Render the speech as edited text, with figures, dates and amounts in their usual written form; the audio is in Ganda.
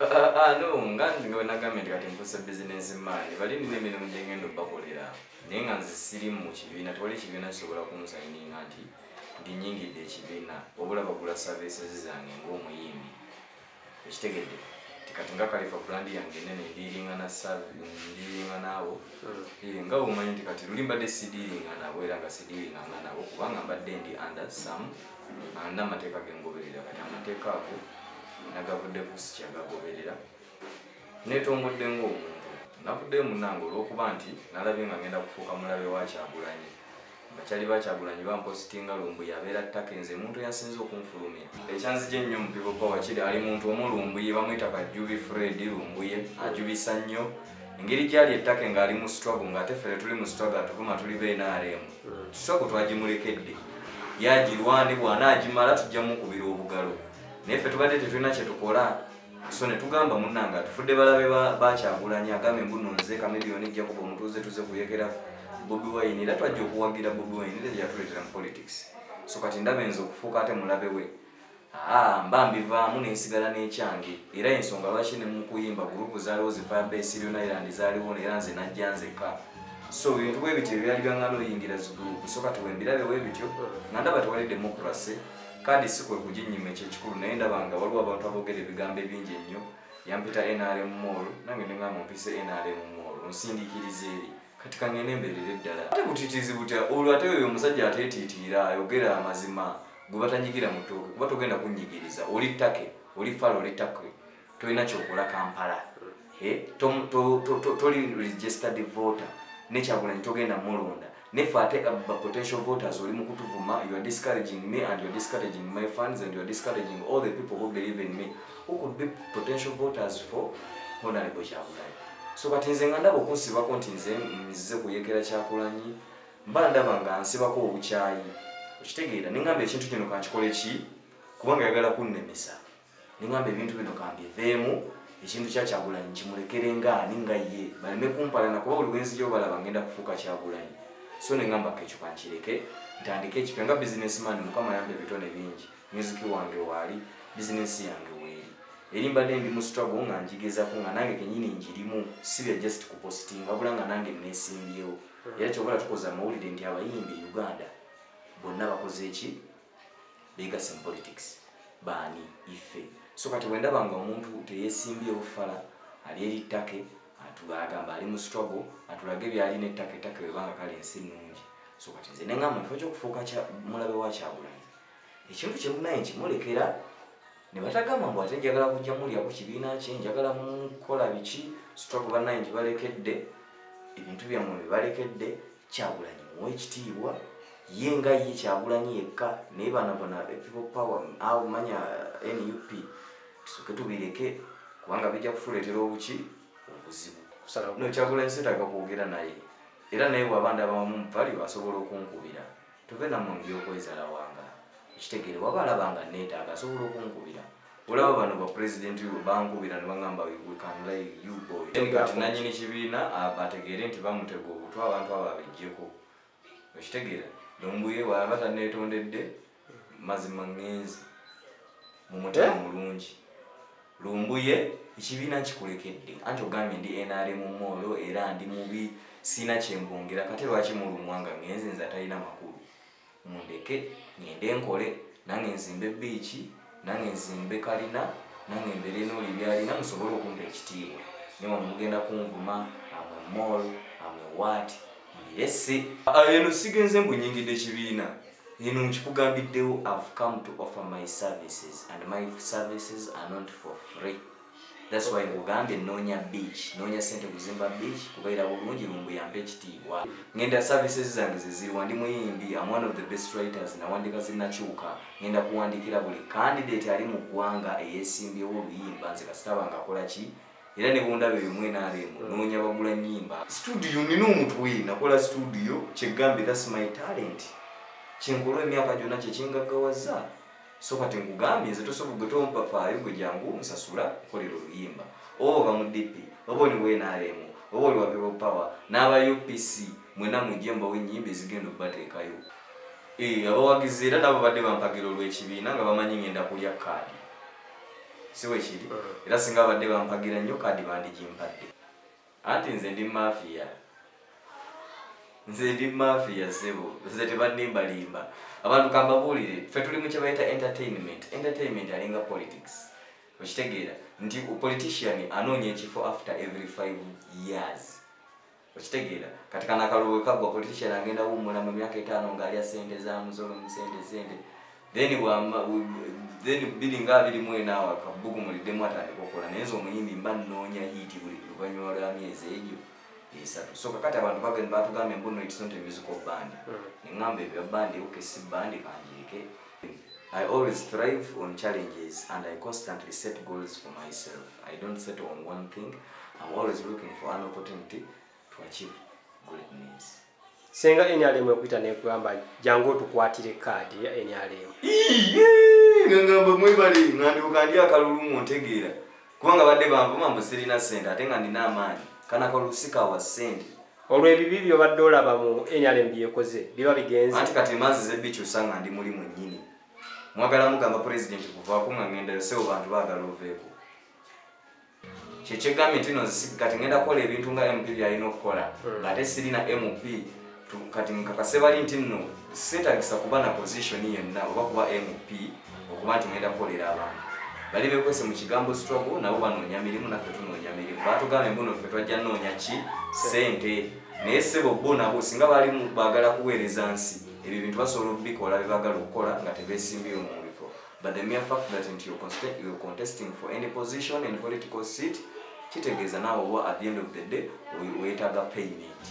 No, ngandi nagamenti kati mpusa business man. Bali nime mino ngendo bakolera. Nenga nzisiri mu kibiina, twali kibiina sobola kumusayininga nti ndi nyingidde ekibiina obula bagula services zange ng'omuyimbi. Ekitegedde tikati nga Khalifa brand yange nene ndiringa na ndiringa nabo. Nga umanyi nti kati lulimba de sidiringa nabo era nga sidiringa nabo kubanga mbadde ndi under some anda mateeka gengoberera kati amateeka ago nagavudde kusikya gagoberera netongodde ng'omuntu navudde munango olw'okuba nti nalabye nga ngenda kufuuka mulabe wa Kyagulanyi bakyali ba Kyagulanyi bampositinga Lumbuye abeera ttaka nze muntu yasinze okunfulumya ekyanzija ennyo mu People Power kiri ali muntu omulumbuye bamuyita Kajubi Fred Lumbuye ajubisa nnyo engeri gyali ettaka ng'ali mu struggle ng'ate ffe tuli mu struggle atuvuma tuli BNRM struggle twagimulekedde yagirwani bw'anaagimala tujja mukubira obugalo naye ffe tubadde tetulina kye tukola so ne tugamba munnanga tufudde balabe ba Kyagulanyi agambe mbunonze kamiliyoni Jacob omutuuze tuze kuyekera Bobi Wine era twajja okuwagira Bobi Wine era yatuleetera mu politics so kati ndaba enza okufuuka ate mulabe we mbambivaamu nensigala n'ekyange era ensonga lwaki ne mu kuyimba gurupu zaaliwo zifaabe Sirion Island zaaliwo era nze najja nzekka so ebintu bwe bityo ebyali byaŋŋala oyingira zigurupu so kati wembirabe we bityo nga ndaba tewali democracy kadi sikwe kujinyima ekyekikulu naye ndabanga waliwo abantu aboogera ebigambo ebingi ennyo yampita NRM mall nange ne ngamba mpise NRM mall onsindiikiriza eri kati kangende mbeerera eddala ate butiitiizi butya olwo ate oyo omusajja ateetiitira ayogera amazima gwe batanyigira mu ttooke kuba togenda kunnyigiriza oli ttake oli fala oli ttake tolina kyokola Kampala toli registered voter ne Kyagulanyi togenda mulonda neffe ate potential voters oli mu kutuvuma you are discouraging me and you are discouraging my fans and you are discouraging all the people who believe in me who could be potential voters for Honorable Kyagulanyi so kati nze nga ndaba okunsibako nti nze nzize kuyekera Kyagulanyi mba ndaba nga nsibako obukyayi okitegeera nengamba ekintu kino kankikole ki kubanga yagala kunnemesa nengamba ebintu bino kambiveemu ekintu kya Kyagulanyi kimulekere ngaani nga ye baleme kumpalana kuba buli bwenzijja obalaba ngenda kufuuka Kyagulanyi so nengamba ekyo kankireke ntandike ekipya nga businessman mukama yambe ebitone bingi music wange waali business yange weeri eri mbadde ndi mu struggle nga njigezaako nga nange kenyini njirimu sibya just kupositinga wabula nga nange neesimbyewo era kyobala tukoze amawulire nti abayimbi Uganda bonna bakoze eki beegase mu politics baani ife so kati bwe ndaba nga omuntu teyeesimbyewo fala ali eri ttake atugamba ali mu struggle atulage byalina ettake webanga kale ensi nnungi so kati nze nengamba kifo ky'okufuuka mulabe wa Kyagulanyi ekintu kye munaye nkimulekera ne batagamba mbu ate njagala kujja mulya ku kibiina kye njagala mukola biki struggle bannaye ngibalekedde ebintu byammwe bibalekedde Kyagulanyi muwe ekitiibwa ye nga ye Kyagulanyi yekka naye bana People Power awo manya NUP tusooke tubireke kubanga bijja kutuleetera obuki obuzibu no Kyagulanyi sitaka kwogera naye era naye bw'abandi abamu bali basobola okunkubira tuve nammwe mu by'okwezala wanga ekitegeere waba alabanga neetaaga asobola okunkubira olaba bano ba president bankubira ne baŋŋamba we can lay you boy kati nannyini kibiina bategeere nti bamutega obutwa abantu abo abejjeko ekitegeera Lumbuye bw'aba tanneetondedde mazima ŋŋenzi mu mutima mulungi Lumbuye ekibiina nkikulekedde anti ogambye ndi NRM molo era ndi mubi sina kyembongera kati lwaki mulumwa nga ŋŋenzi nze atalina makulu mundeke ngende enkole nange nzimbe biiki nange nzimbe kalina nange mbeere n'oli byalina musobole okumpa ekitiibwa newa mugenda kunvuma amwe mall amwe waati mbirese eno sigenze mbunyingidde ekibiina eno nkikugambiddewo I've come to offer my services and my services are not for free. That's why ngugambye noonya beach noonya sente kuzimba beach kubaira bulungi Lumbuye yampe ekitiibwa ngenda services zange zeziriwa ndi muyimbi I'm one of the best writers nawandika zinnakyuka ngenda kuwandikira buli candidate ali mu ggwanga eyeesimbyewo oluyimba nze kasitaba nga akola ki era ne bundaba ebimwe n'alemu noonya bagula nnyimba studio nina omutwe nakola studio kyegambe that's my talent kyenkola emyaka gyonna kyekingaggawazza so kati nkugambye nze tosobola tompafaayo gwe jangu nsasula nkolera oluyimba oba mu DP oba oli WNRM oba oli wa People Power n'aba UPC mwena mujje mbawo ennyimba ezigenda okubateekayo abawagizi era nabo badde bampagira olw'ekibiina nga bamanyi ngenda kulya kaadi siwe kiri era singa badde bampagira nnyo kadi bandigimpadde anti nze ndi mafia sebo nze tebannimbalimba abantu kambabuulire ffe tuli mu kye bayita entertainment alinga politics okitegeera nti politician anoonya ekifo after every 5 years okitegeera kati kana kalubwe kagwa politician agenda wummula mu myaka 5 ng'alya sente za muzolo sente then bilinga bili mwenawa kabugumuliddemu atandika okukola naye nze omuyimbi mba nnoonya hiti buli luvannyuma lwa myezi egyo esatu so kakati abantu bagenda batugamba embuno it's not a musical band nengamba ebyo bandi okesi bandi kanjirike. I always thrive on challenges and I constantly set goals for myself. I don't settle on one thing. I'm always looking for an opportunity to achieve greatness. Senga NRM ekwita nekugamba jangu tukwatire kadi ya NRM. Ngamba mwebali nganduka ndi akalulumu ntegeera. Kubanga badde bamvuma mbusirina sente ate nga nina amaanyi. Kana kalusika wa sente. Olwo ebibibyo badde olaba mu NRM byekoze biba bigenze. Anti kati manzi zebikyusa nga ndi mulimu nnyini. Mwagala mugamba president kuvaako nga ngenda sebo bantu baagala oveeko. Kyekyegamye nti no kati ngenda kukola ebintu nga MP byalina okukola ng'ate sirina MP kati nkakase bali nti nno seetagisa kuba na position yenna oba kuba MP okuba nti ngenda kukolera abantu. Bali beekwese mu kigambo struggle nabo banoonya mirimu naffe tunoonya mirimu. Baatugamba embuno ffe twajja nnoonya ki sente naye sebo bo nabo singa bali baagala kuweereza nsi ebyo bintu basobola okubikola bye baagala okukola nga tebeesimbye mu bifo. But the mere fact that you're contesting for any position in political seat kitegeeza naawe oba at the end of the day weetaaga payment.